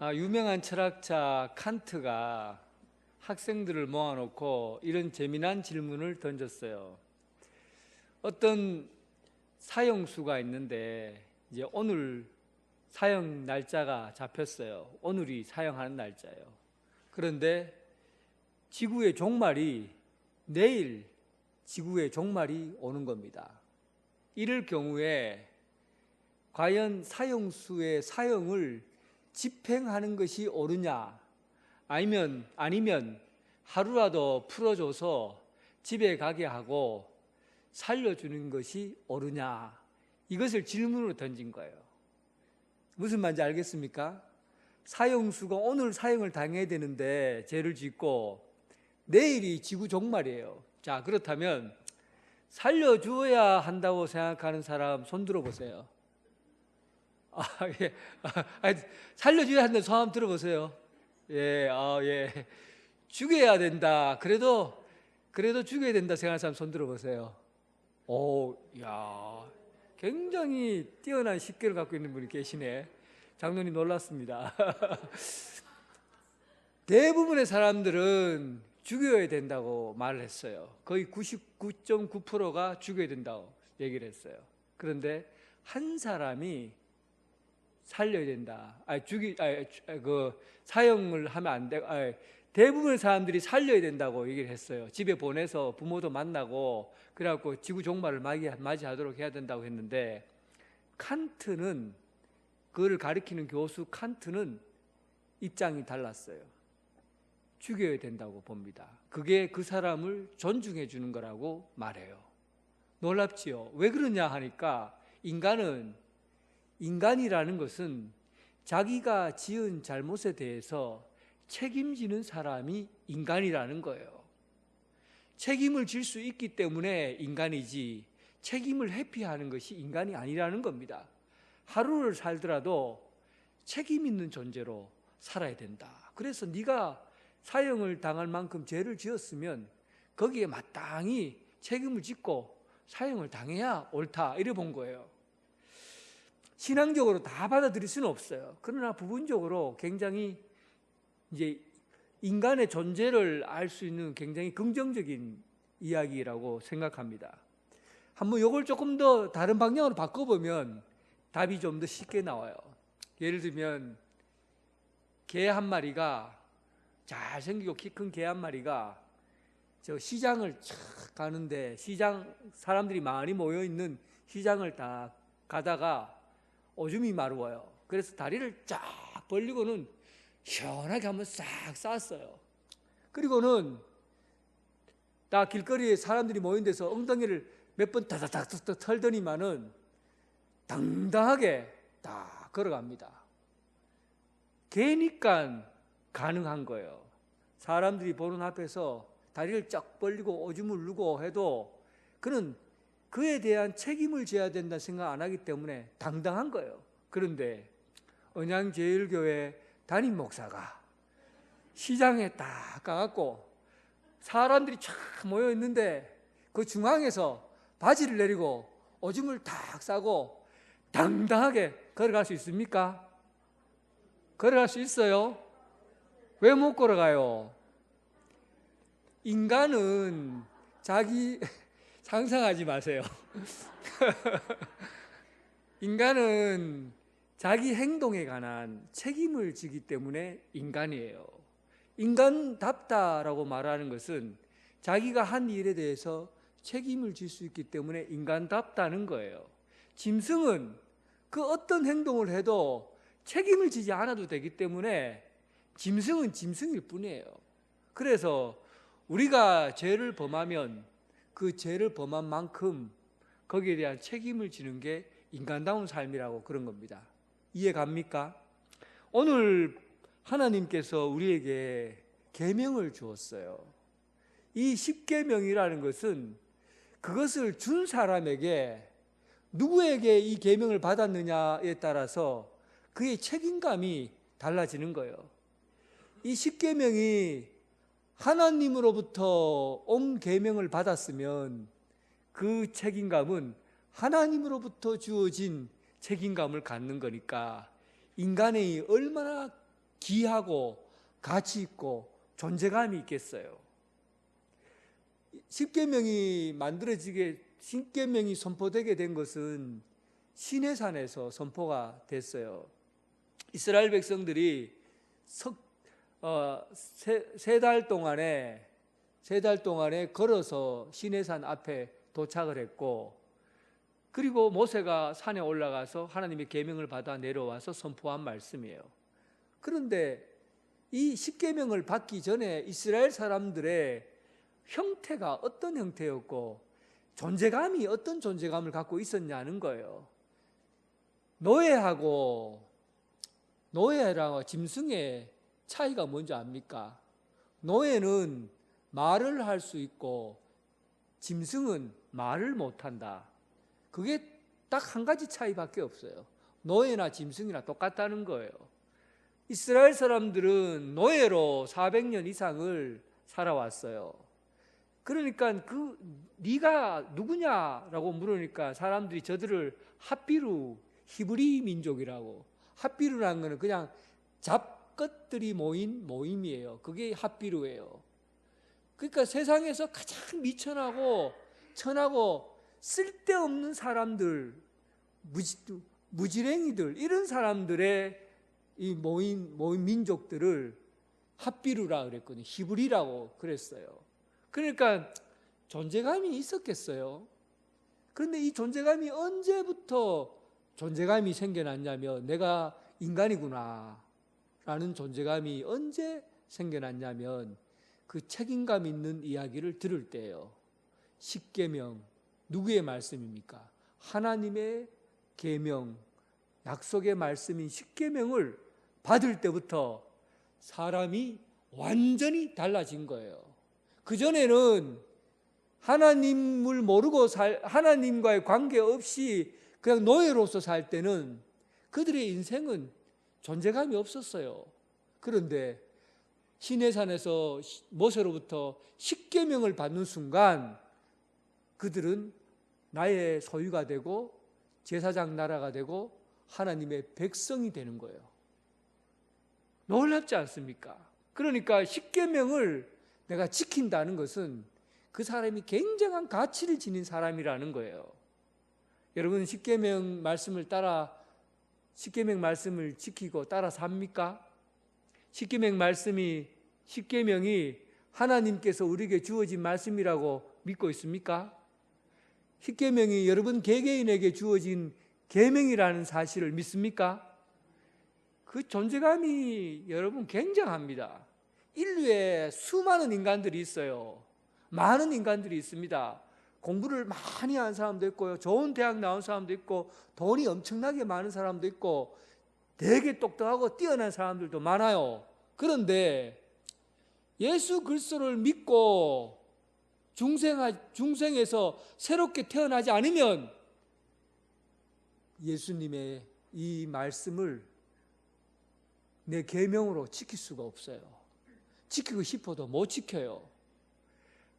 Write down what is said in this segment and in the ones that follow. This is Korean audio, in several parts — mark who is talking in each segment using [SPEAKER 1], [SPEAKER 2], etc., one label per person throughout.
[SPEAKER 1] 유명한 철학자 칸트가 학생들을 모아놓고 이런 재미난 질문을 던졌어요. 어떤 사형수가 있는데 이제 오늘 사형 날짜가 잡혔어요. 오늘이 사형하는 날짜예요. 그런데 지구의 종말이 내일 지구의 종말이 오는 겁니다. 이럴 경우에 과연 사형수의 사형을 집행하는 것이 옳으냐, 아니면 하루라도 풀어줘서 집에 가게 하고 살려주는 것이 옳으냐, 이것을 질문으로 던진 거예요. 무슨 말인지 알겠습니까? 사형수가 오늘 사형을 당해야 되는데 죄를 짓고 내일이 지구 종말이에요. 자, 그렇다면 살려주어야 한다고 생각하는 사람 손 들어보세요. 예. 살려줘야 한다는 손 한번 들어보세요. 예. 죽여야 된다. 그래도 죽여야 된다 생각하는 사람 손 들어보세요. 굉장히 뛰어난 식견을 갖고 있는 분이 계시네. 장로님 놀랐습니다. 대부분의 사람들은 죽여야 된다고 말을 했어요. 거의 99.9%가 죽여야 된다고 얘기를 했어요. 그런데 한 사람이 살려야 된다. 사형을 하면 안 돼. 대부분의 사람들이 살려야 된다고 얘기를 했어요. 집에 보내서 부모도 만나고 그래갖고 지구 종말을 맞이하도록 해야 된다고 했는데, 칸트는, 그거를 가리키는 교수 칸트는 입장이 달랐어요. 죽여야 된다고 봅니다. 그게 그 사람을 존중해 주는 거라고 말해요. 놀랍지요? 왜 그러냐 하니까, 인간이라는 것은 자기가 지은 잘못에 대해서 책임지는 사람이 인간이라는 거예요. 책임을 질 수 있기 때문에 인간이지, 책임을 회피하는 것이 인간이 아니라는 겁니다. 하루를 살더라도 책임 있는 존재로 살아야 된다. 그래서 네가 사형을 당할 만큼 죄를 지었으면 거기에 마땅히 책임을 짓고 사형을 당해야 옳다, 이래 본 거예요. 신앙적으로 다 받아들일 수는 없어요. 그러나 부분적으로 굉장히 이제 인간의 존재를 알 수 있는 굉장히 긍정적인 이야기라고 생각합니다. 한번 이걸 조금 더 다른 방향으로 바꿔보면 답이 좀 더 쉽게 나와요. 예를 들면 개 한 마리가, 잘생기고 키 큰 개 한 마리가 저 시장을 쫙 가는데, 시장 사람들이 많이 모여 있는 시장을 딱 가다가 오줌이 마려워요. 그래서 다리를 쫙 벌리고는 시원하게 한번 싹 쌌어요. 그리고는 딱 길거리에 사람들이 모인 데서 엉덩이를 몇 번 타닥타닥 털더니만은 당당하게 딱 걸어갑니다. 개니까 가능한 거예요. 사람들이 보는 앞에서 다리를 쫙 벌리고 오줌을 누고 해도 그는 그에 대한 책임을 져야 된다는 생각 안 하기 때문에 당당한 거예요. 그런데 언양제일교회 담임 목사가 시장에 딱 가갖고 사람들이 쫙 모여 있는데 그 중앙에서 바지를 내리고 오줌을 탁 싸고 당당하게 걸어갈 수 있습니까? 걸어갈 수 있어요? 왜 못 걸어가요? 인간은 상상하지 마세요. 인간은 자기 행동에 관한 책임을 지기 때문에 인간이에요. 인간답다라고 말하는 것은 자기가 한 일에 대해서 책임을 질 수 있기 때문에 인간답다는 거예요. 짐승은 그 어떤 행동을 해도 책임을 지지 않아도 되기 때문에 짐승은 짐승일 뿐이에요. 그래서 우리가 죄를 범하면 그 죄를 범한 만큼 거기에 대한 책임을 지는 게 인간다운 삶이라고 그런 겁니다. 이해 갑니까? 오늘 하나님께서 우리에게 계명을 주었어요. 이 십계명이라는 것은 그것을 준 사람에게, 누구에게 이 계명을 받았느냐에 따라서 그의 책임감이 달라지는 거예요. 이 십계명이 하나님으로부터 온 계명을 받았으면 그 책임감은 하나님으로부터 주어진 책임감을 갖는 거니까 인간이 얼마나 귀하고 가치 있고 존재감이 있겠어요? 십계명이 십계명이 선포되게 된 것은 시내산에서 선포가 됐어요. 이스라엘 백성들이 세 달 동안에 걸어서 시내산 앞에 도착을 했고, 그리고 모세가 산에 올라가서 하나님의 계명을 받아 내려와서 선포한 말씀이에요. 그런데 이 십계명을 받기 전에 이스라엘 사람들의 형태가 어떤 형태였고 존재감이 어떤 존재감을 갖고 있었냐는 거예요. 노예랑 짐승의 차이가 뭔지 압니까? 노예는 말을 할 수 있고 짐승은 말을 못한다. 그게 딱 한 가지 차이밖에 없어요. 노예나 짐승이나 똑같다는 거예요. 이스라엘 사람들은 노예로 400년 이상을 살아왔어요. 그러니까 네가 누구냐라고 물으니까 사람들이 저들을 핫비루, 히브리 민족이라고. 핫비루라는 거는 그냥 잡것들이 모인 모임이에요. 그게 핫비루예요. 그러니까 세상에서 가장 미천하고 천하고 쓸데없는 사람들, 무지랭이들, 이런 사람들의 이 모인 민족들을 핫비루라 그랬거든요. 히브리라고 그랬어요. 그러니까 존재감이 있었겠어요. 그런데 이 존재감이 언제부터 존재감이 생겨났냐면, 내가 인간이구나 라는 존재감이 언제 생겨났냐면 그 책임감 있는 이야기를 들을 때예요. 십계명, 누구의 말씀입니까? 하나님의 계명, 약속의 말씀인 십계명을 받을 때부터 사람이 완전히 달라진 거예요. 그전에는 하나님을 모르고 하나님과의 관계 없이 그냥 노예로서 살 때는 그들의 인생은 존재감이 없었어요. 그런데 시내산에서 모세로부터 십계명을 받는 순간 그들은 나의 소유가 되고 제사장 나라가 되고 하나님의 백성이 되는 거예요. 놀랍지 않습니까? 그러니까 십계명을 내가 지킨다는 것은 그 사람이 굉장한 가치를 지닌 사람이라는 거예요. 여러분, 십계명 말씀을 지키고 따라 삽니까? 십계명이 하나님께서 우리에게 주어진 말씀이라고 믿고 있습니까? 십계명이 여러분 개개인에게 주어진 계명이라는 사실을 믿습니까? 그 존재감이 여러분 굉장합니다. 인류에 수많은 인간들이 있어요. 많은 인간들이 있습니다. 공부를 많이 한 사람도 있고요, 좋은 대학 나온 사람도 있고, 돈이 엄청나게 많은 사람도 있고, 되게 똑똑하고 뛰어난 사람들도 많아요. 그런데 예수 그리스도를 믿고 중생에서 새롭게 태어나지 않으면 예수님의 이 말씀을 내 계명으로 지킬 수가 없어요. 지키고 싶어도 못 지켜요.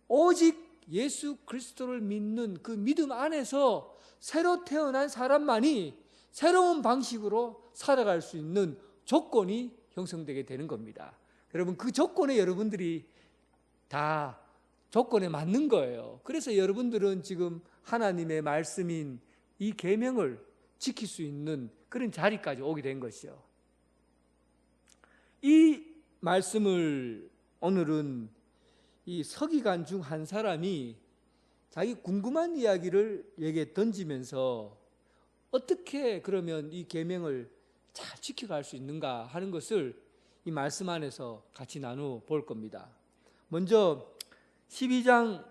[SPEAKER 1] 오직 예수 그리스도를 믿는 그 믿음 안에서 새로 태어난 사람만이 새로운 방식으로 살아갈 수 있는 조건이 형성되게 되는 겁니다. 여러분, 그 조건에 여러분들이 다 조건에 맞는 거예요. 그래서 여러분들은 지금 하나님의 말씀인 이 계명을 지킬 수 있는 그런 자리까지 오게 된 것이죠. 이 말씀을 오늘은 이 서기관 중 한 사람이 자기 궁금한 이야기를 얘기에 던지면서 어떻게 그러면 이 계명을 잘 지켜갈 수 있는가 하는 것을 이 말씀 안에서 같이 나누어 볼 겁니다. 먼저 12장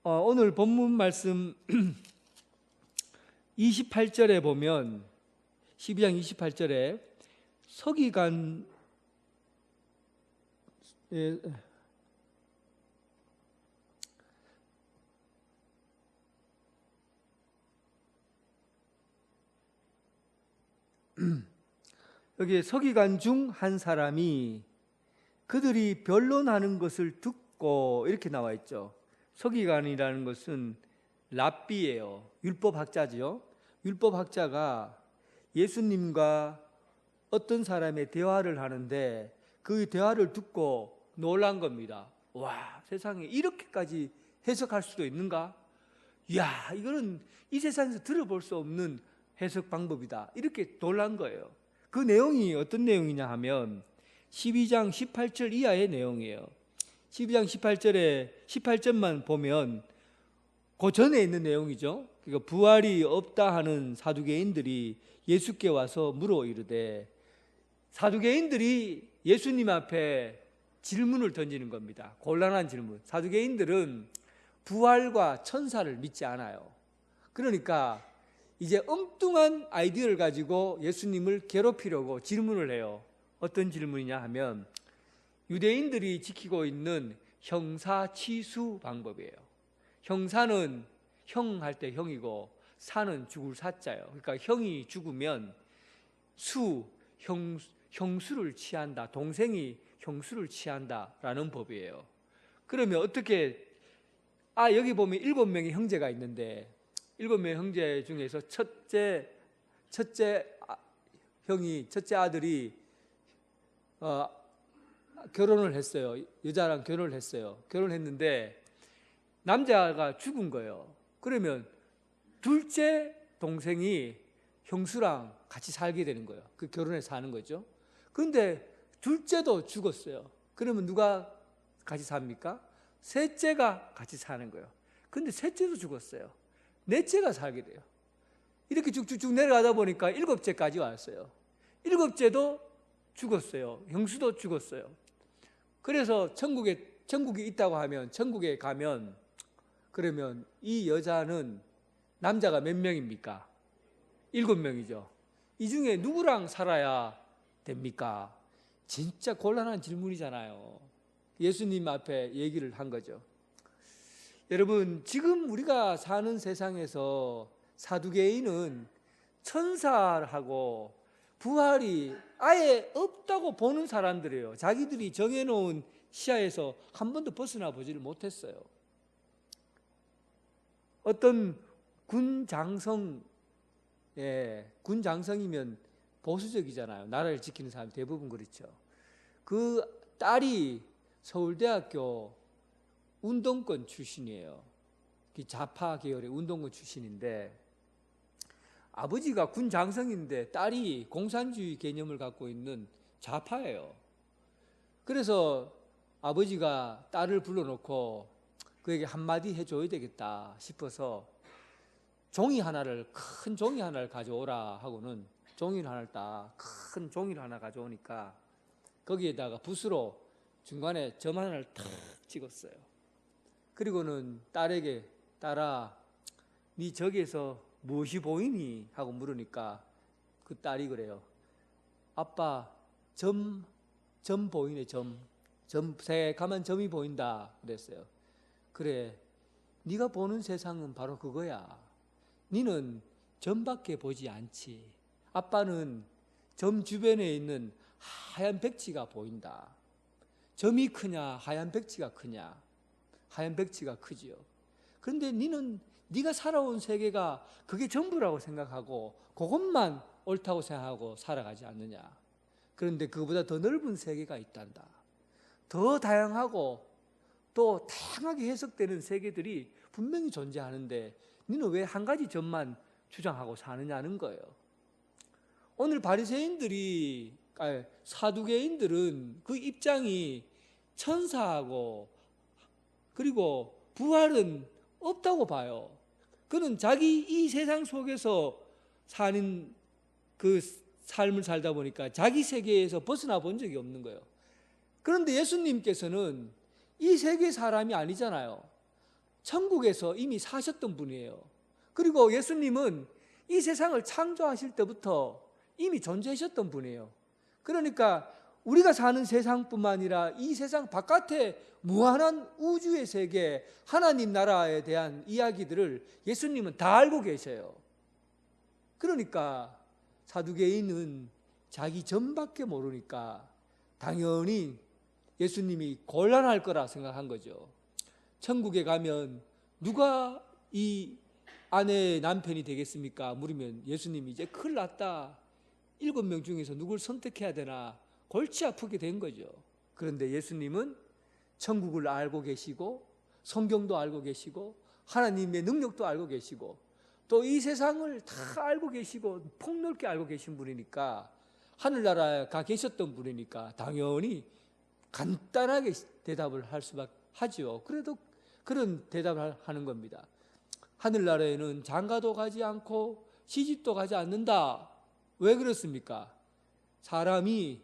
[SPEAKER 1] 오늘 본문 말씀 28절에 보면 12장 28절에 서기관 여기 서기관 중 한 사람이 그들이 변론하는 것을 듣고 이렇게 나와 있죠. 서기관이라는 것은 랍비예요. 율법학자죠. 율법학자가 예수님과 어떤 사람의 대화를 하는데 그 대화를 듣고 놀란 겁니다. 와, 세상에 이렇게까지 해석할 수도 있는가? 이야, 이거는 이 세상에서 들어볼 수 없는 해석 방법이다. 이렇게 놀란 거예요. 그 내용이 어떤 내용이냐 하면 12장 18절 이하의 내용이에요. 12장 18절만 보면 그 전에 있는 내용이죠. 그러니까 부활이 없다 하는 사두개인들이 예수께 와서 물어 이르되, 사두개인들이 예수님 앞에 질문을 던지는 겁니다. 곤란한 질문. 사두개인들은 부활과 천사를 믿지 않아요. 그러니까 이제 엉뚱한 아이디어를 가지고 예수님을 괴롭히려고 질문을 해요. 어떤 질문이냐 하면 유대인들이 지키고 있는 형사치수 방법이에요. 형사는 형 할 때 형이고 사는 죽을 사자예요. 그러니까 형이 죽으면 형수를 취한다. 동생이 형수를 취한다라는 법이에요. 그러면 어떻게, 여기 보면 7명의 형제가 있는데 7명의 형제 중에서 첫째 아들이 결혼을 했어요. 여자랑 결혼을 했어요. 결혼했는데 남자가 죽은 거예요. 그러면 둘째 동생이 형수랑 같이 살게 되는 거예요. 그 결혼해서 사는 거죠. 그런데 둘째도 죽었어요. 그러면 누가 같이 삽니까? 셋째가 같이 사는 거예요. 근데 셋째도 죽었어요. 넷째가 살게 돼요. 이렇게 쭉쭉쭉 내려가다 보니까 7째까지 왔어요. 7째도 죽었어요. 형수도 죽었어요. 그래서 천국이 있다고 하면, 천국에 가면, 그러면 이 여자는 남자가 몇 명입니까? 7명이죠. 이 중에 누구랑 살아야 됩니까? 진짜 곤란한 질문이잖아요. 예수님 앞에 얘기를 한 거죠. 여러분, 지금 우리가 사는 세상에서 사두개인은 천사하고 부활이 아예 없다고 보는 사람들이에요. 자기들이 정해놓은 시야에서 한 번도 벗어나 보지를 못했어요. 어떤 군 장성이면 보수적이잖아요. 나라를 지키는 사람 대부분 그렇죠. 그 딸이 서울대학교 운동권 출신이에요. 좌파 계열의 운동권 출신인데, 아버지가 군 장성인데 딸이 공산주의 개념을 갖고 있는 좌파예요. 그래서 아버지가 딸을 불러놓고 그에게 한마디 해줘야 되겠다 싶어서 큰 종이 하나를 가져오라 하고는 종이를 하나를 큰 종이를 하나 가져오니까 거기에다가 붓으로 중간에 점 하나를 탁 찍었어요. 그리고는 딸에게, 딸아, 네 저기에서 무엇이 보이니? 하고 물으니까 그 딸이 그래요. 아빠, 점 보이네, 점. 새카만 점이 보인다. 그랬어요. 그래, 네가 보는 세상은 바로 그거야. 너는 점밖에 보지 않지. 아빠는 점 주변에 있는 하얀 백지가 보인다. 점이 크냐, 하얀 백지가 크냐? 하얀 백지가 크지요. 그런데 네가 살아온 세계가 그게 전부라고 생각하고 그것만 옳다고 생각하고 살아가지 않느냐. 그런데 그보다 더 넓은 세계가 있단다. 더 다양하고 또 다양하게 해석되는 세계들이 분명히 존재하는데 너는 왜 한 가지 점만 주장하고 사느냐는 거예요. 오늘 사두개인들은 그 입장이 천사하고 그리고 부활은 없다고 봐요. 그는 자기 이 세상 속에서 사는 그 삶을 살다 보니까 자기 세계에서 벗어나 본 적이 없는 거예요. 그런데 예수님께서는 이 세계 사람이 아니잖아요. 천국에서 이미 사셨던 분이에요. 그리고 예수님은 이 세상을 창조하실 때부터 이미 존재하셨던 분이에요. 그러니까 우리가 사는 세상뿐만 아니라 이 세상 바깥에 무한한 우주의 세계, 하나님 나라에 대한 이야기들을 예수님은 다 알고 계셔요. 그러니까 사두개인은 자기 점밖에 모르니까 당연히 예수님이 곤란할 거라 생각한 거죠. 천국에 가면 누가 이 아내의 남편이 되겠습니까? 물으면 예수님이 이제 큰일 났다. 7명 중에서 누굴 선택해야 되나 골치 아프게 된 거죠. 그런데 예수님은 천국을 알고 계시고 성경도 알고 계시고 하나님의 능력도 알고 계시고 또 이 세상을 다 알고 계시고 폭넓게 알고 계신 분이니까, 하늘나라에 가 계셨던 분이니까 당연히 간단하게 대답을 할 수밖에 하죠. 그래도 그런 대답을 하는 겁니다. 하늘나라에는 장가도 가지 않고 시집도 가지 않는다. 왜 그렇습니까? 사람이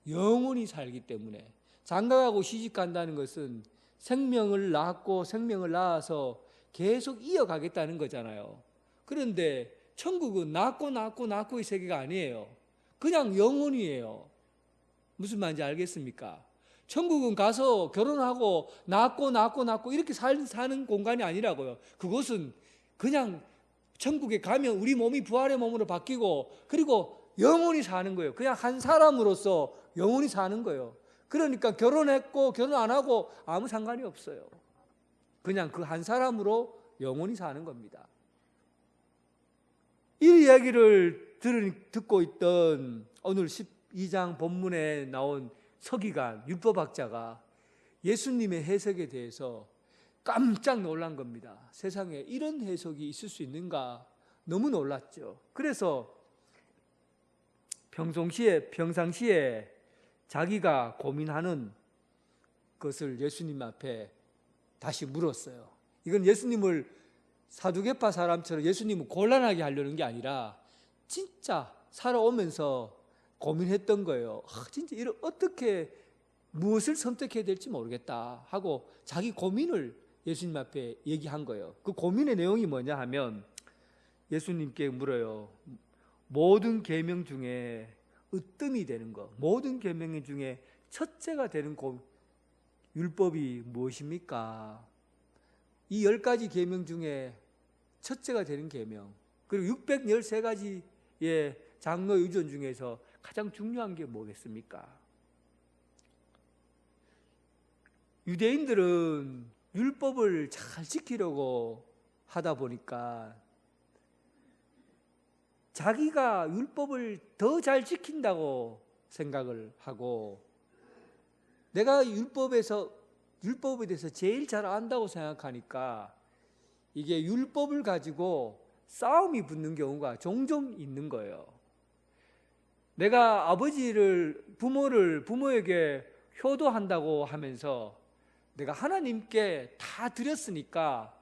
[SPEAKER 1] 영원히 살기 때문에. 장가가고 시집 간다는 것은 생명을 낳고 생명을 낳아서 계속 이어가겠다는 거잖아요. 그런데 천국은 낳고의 세계가 아니에요. 그냥 영원이에요. 무슨 말인지 알겠습니까? 천국은 가서 결혼하고 낳고 이렇게 사는 공간이 아니라고요. 그것은 그냥 천국에 가면 우리 몸이 부활의 몸으로 바뀌고 그리고 영원히 사는 거예요. 그냥 한 사람으로서 영원히 사는 거예요. 그러니까 결혼했고 결혼 안 하고 아무 상관이 없어요. 그냥 그 한 사람으로 영원히 사는 겁니다. 이 이야기를 듣고 있던 오늘 12장 본문에 나온 서기관, 율법학자가 예수님의 해석에 대해서 깜짝 놀란 겁니다. 세상에 이런 해석이 있을 수 있는가? 너무 놀랐죠. 그래서 평상시에 자기가 고민하는 것을 예수님 앞에 다시 물었어요. 이건 예수님을 사두개파 사람처럼 예수님을 곤란하게 하려는 게 아니라 진짜 살아오면서 고민했던 거예요. 진짜 어떻게 무엇을 선택해야 될지 모르겠다 하고 자기 고민을 예수님 앞에 얘기한 거예요. 그 고민의 내용이 뭐냐 하면 예수님께 물어요. 모든 계명 중에 으뜸이 되는 것, 모든 계명 중에 첫째가 되는 율법이 무엇입니까? 이 10가지 계명 중에 첫째가 되는 계명, 그리고 613가지의 장로 유전 중에서 가장 중요한 게 뭐겠습니까? 유대인들은 율법을 잘 지키려고 하다 보니까 자기가 율법을 더 잘 지킨다고 생각을 하고 내가 율법에 대해서 제일 잘 안다고 생각하니까 이게 율법을 가지고 싸움이 붙는 경우가 종종 있는 거예요. 내가 부모에게 효도한다고 하면서 내가 하나님께 다 드렸으니까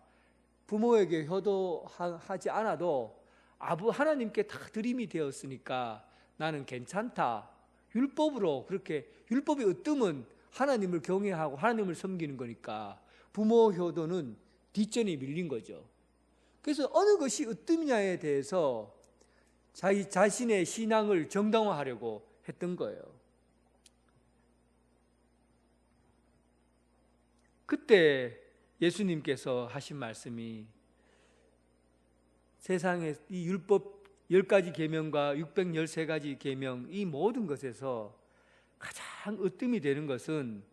[SPEAKER 1] 부모에게 효도하지 않아도 하나님께 다 드림이 되었으니까 나는 괜찮다. 율법의 으뜸은 하나님을 경외하고 하나님을 섬기는 거니까 부모 효도는 뒷전이 밀린 거죠. 그래서 어느 것이 으뜸이냐에 대해서 자기 자신의 신앙을 정당화하려고 했던 거예요. 그때 예수님께서 하신 말씀이 세상에 이 율법 10가지 계명과 613가지 계명 이 모든 것에서 가장 으뜸이 되는 것은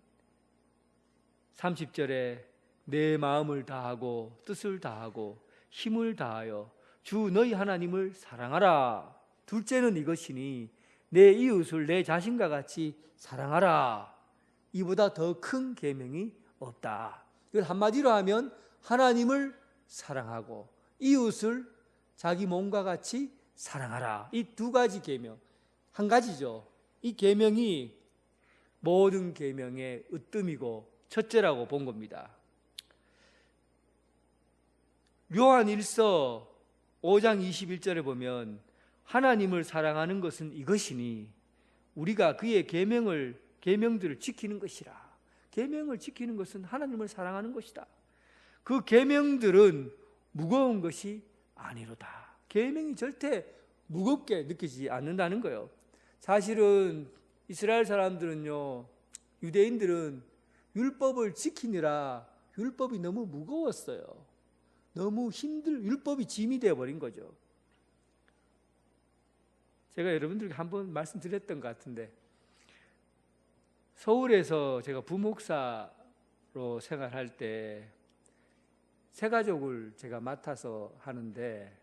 [SPEAKER 1] 30절에 내 마음을 다하고 뜻을 다하고 힘을 다하여 주 너희 하나님을 사랑하라. 둘째는 이것이니 내 이웃을 내 자신과 같이 사랑하라. 이보다 더 큰 계명이 없다. 이걸 한마디로 하면 하나님을 사랑하고 이웃을 자기 몸과 같이 사랑하라. 이 2가지 계명, 한 가지죠. 이 계명이 모든 계명의 으뜸이고 첫째라고 본 겁니다. 요한 1서 5장 21절에 보면 하나님을 사랑하는 것은 이것이니 우리가 그의 계명들을 지키는 것이라. 계명을 지키는 것은 하나님을 사랑하는 것이다. 그 계명들은 무거운 것이 아니로다. 계명이 절대 무겁게 느끼지 않는다는 거예요. 사실은 이스라엘 사람들은요, 유대인들은 율법을 지키느라 율법이 너무 무거웠어요. 너무 율법이 짐이 되어버린 거죠. 제가 여러분들께 한번 말씀드렸던 것 같은데 서울에서 제가 부목사로 생활할 때 새가족을 제가 맡아서 하는데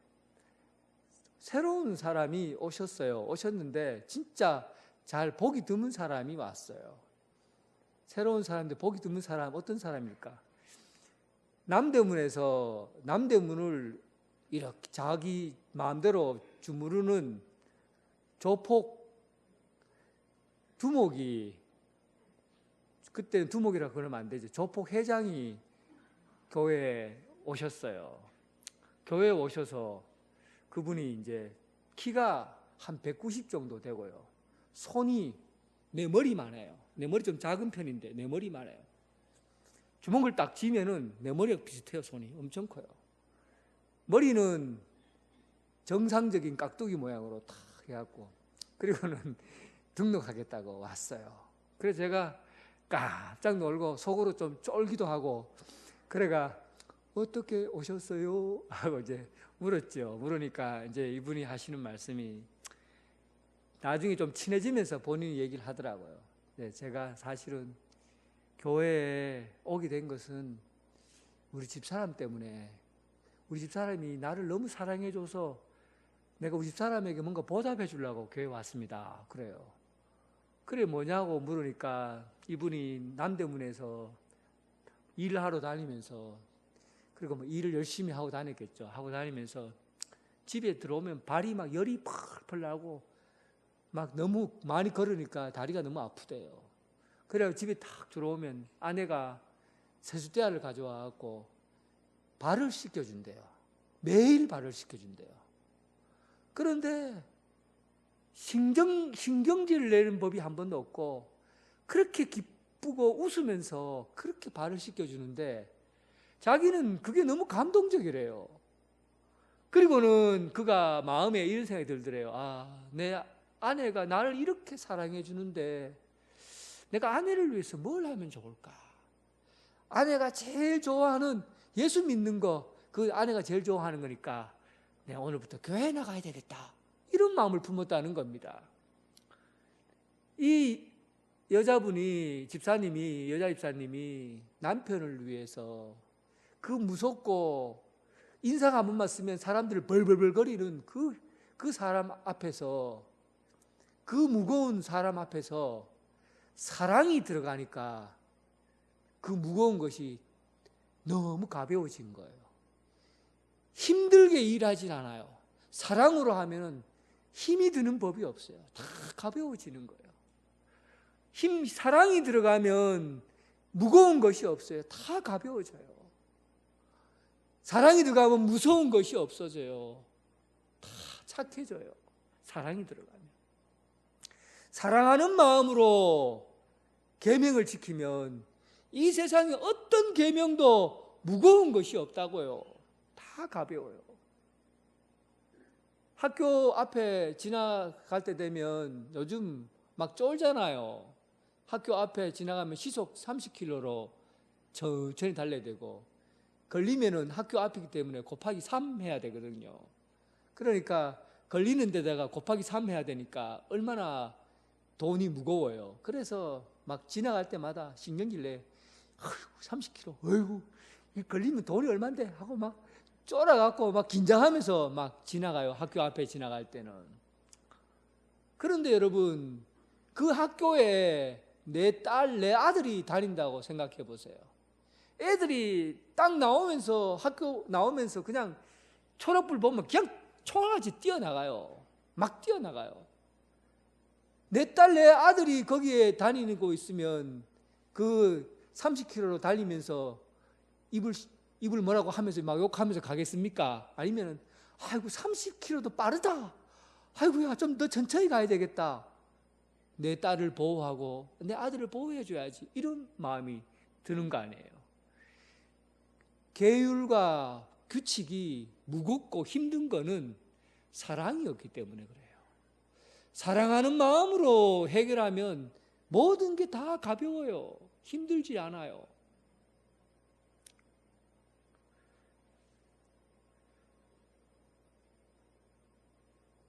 [SPEAKER 1] 새로운 사람이 오셨어요. 오셨는데 진짜 잘 보기 드문 사람이 왔어요. 새로운 사람인데 보기 드문 사람 어떤 사람일까? 남대문에서 남대문을 이렇게 자기 마음대로 주무르는 조폭 두목이, 그때는 두목이라 그러면 안 되죠. 조폭 회장이 교회에 오셨어요. 교회에 오셔서 그분이 이제 키가 한 190 정도 되고요. 손이 내 머리만 해요. 내 머리 좀 작은 편인데 내 머리만 해요. 주먹을 딱 쥐면은 내 머리가 비슷해요. 손이 엄청 커요. 머리는 정상적인 깍두기 모양으로 탁 해갖고, 그리고는 등록하겠다고 왔어요. 그래서 제가 깜짝 놀고 속으로 좀 쫄기도 하고, 그래가 어떻게 오셨어요? 하고 이제 물었죠. 물으니까 이제 이분이 하시는 말씀이, 나중에 좀 친해지면서 본인이 얘기를 하더라고요. 네, 제가 사실은 교회에 오게 된 것은 우리 집사람 때문에, 우리 집사람이 나를 너무 사랑해줘서 내가 우리 집사람에게 뭔가 보답해 주려고 교회에 왔습니다. 그래요. 그래 뭐냐고 물으니까 이분이 남대문에서 일을 하러 다니면서, 그리고 뭐 일을 열심히 하고 다녔겠죠. 하고 다니면서 집에 들어오면 발이 막 열이 펄펄 나고 막 너무 많이 걸으니까 다리가 너무 아프대요. 그래서 집에 딱 들어오면 아내가 세숫대야를 가져와갖고 발을 씻겨준대요. 매일 발을 씻겨준대요. 그런데 신경질을 내는 법이 한 번도 없고 그렇게 기쁘고 웃으면서 그렇게 발을 씻겨주는데 자기는 그게 너무 감동적이래요. 그리고는 그가 마음에 이런 생각이 들더래요. 아, 내 아내가 나를 이렇게 사랑해 주는데 내가 아내를 위해서 뭘 하면 좋을까? 아내가 제일 좋아하는 예수 믿는 거, 그 아내가 제일 좋아하는 거니까 내가 오늘부터 교회 나가야 되겠다. 이런 마음을 품었다는 겁니다. 이 여자분이, 여자 집사님이 남편을 위해서 그 무섭고 인상 한 번만 쓰면 사람들을 벌벌벌거리는 그 사람 앞에서, 그 무거운 사람 앞에서 사랑이 들어가니까 그 무거운 것이 너무 가벼워진 거예요. 힘들게 일하진 않아요. 사랑으로 하면은 힘이 드는 법이 없어요. 다 가벼워지는 거예요. 사랑이 들어가면 무거운 것이 없어요. 다 가벼워져요. 사랑이 들어가면 무서운 것이 없어져요. 다 착해져요. 사랑이 들어가면. 사랑하는 마음으로 계명을 지키면 이 세상에 어떤 계명도 무거운 것이 없다고요. 다 가벼워요. 학교 앞에 지나갈 때 되면 요즘 막 쫄잖아요. 학교 앞에 지나가면 시속 30km로 천천히 달려야 되고, 걸리면은 학교 앞이기 때문에 곱하기 3 해야 되거든요. 그러니까 걸리는 데다가 곱하기 3 해야 되니까 얼마나 돈이 무거워요. 그래서 막 지나갈 때마다 신경질 내. 30km, 어이구, 걸리면 돈이 얼만데 하고 막 쫄아갖고 막 긴장하면서 막 지나가요. 학교 앞에 지나갈 때는. 그런데 여러분, 그 학교에 내 딸, 내 아들이 다닌다고 생각해 보세요. 애들이 딱 나오면서, 학교 나오면서 그냥 초록불 보면 그냥 총알같이 뛰어나가요. 막 뛰어나가요. 내 딸, 내 아들이 거기에 다니고 있으면 그 30km로 달리면서 입을 뭐라고 하면서 막 욕하면서 가겠습니까? 아니면은 아이고 30km도 빠르다. 아이고야 좀 더 천천히 가야 되겠다. 내 딸을 보호하고 내 아들을 보호해 줘야지. 이런 마음이 드는 거 아니에요. 계율과 규칙이 무겁고 힘든 거는 사랑이 없기 때문에 그래요. 사랑하는 마음으로 해결하면 모든 게 다 가벼워요. 힘들지 않아요.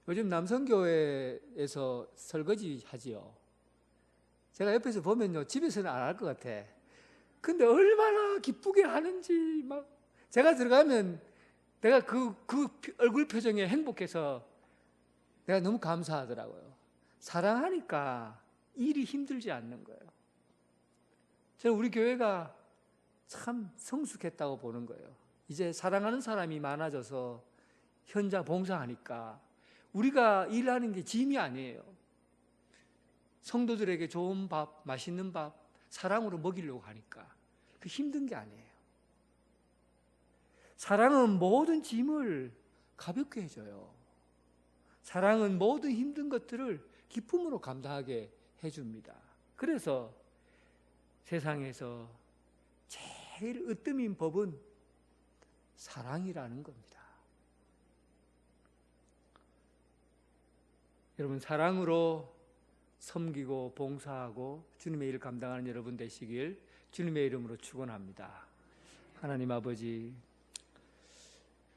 [SPEAKER 1] 요즘 남성교회에서 설거지 하지요. 제가 옆에서 보면요, 집에서는 안 할 것 같아. 근데 얼마나 기쁘게 하는지 막 제가 들어가면 내가 그 얼굴 표정에 행복해서 내가 너무 감사하더라고요. 사랑하니까 일이 힘들지 않는 거예요. 저는 우리 교회가 참 성숙했다고 보는 거예요. 이제 사랑하는 사람이 많아져서 현장 봉사하니까 우리가 일하는 게 짐이 아니에요. 성도들에게 좋은 밥, 맛있는 밥, 사랑으로 먹이려고 하니까 그 힘든 게 아니에요. 사랑은 모든 짐을 가볍게 해줘요. 사랑은 모든 힘든 것들을 기쁨으로 감당하게 해줍니다. 그래서 세상에서 제일 으뜸인 법은 사랑이라는 겁니다. 여러분, 사랑으로 섬기고 봉사하고 주님의 일을 감당하는 여러분 되시길 주님의 이름으로 축원합니다. 하나님 아버지,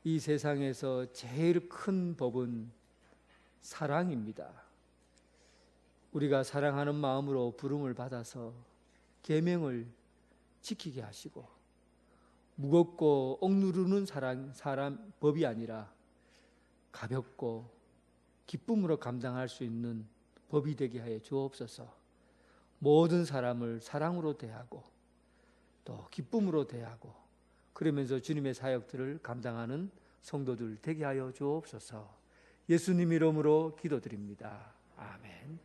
[SPEAKER 1] 이 세상에서 제일 큰 법은 사랑입니다. 우리가 사랑하는 마음으로 부름을 받아서 계명을 지키게 하시고 무겁고 억누르는 사람 법이 아니라 가볍고 기쁨으로 감당할 수 있는 법이 되게 하여 주옵소서. 모든 사람을 사랑으로 대하고 또 기쁨으로 대하고 그러면서 주님의 사역들을 감당하는 성도들 되게 하여 주옵소서. 예수님 이름으로 기도드립니다. 아멘.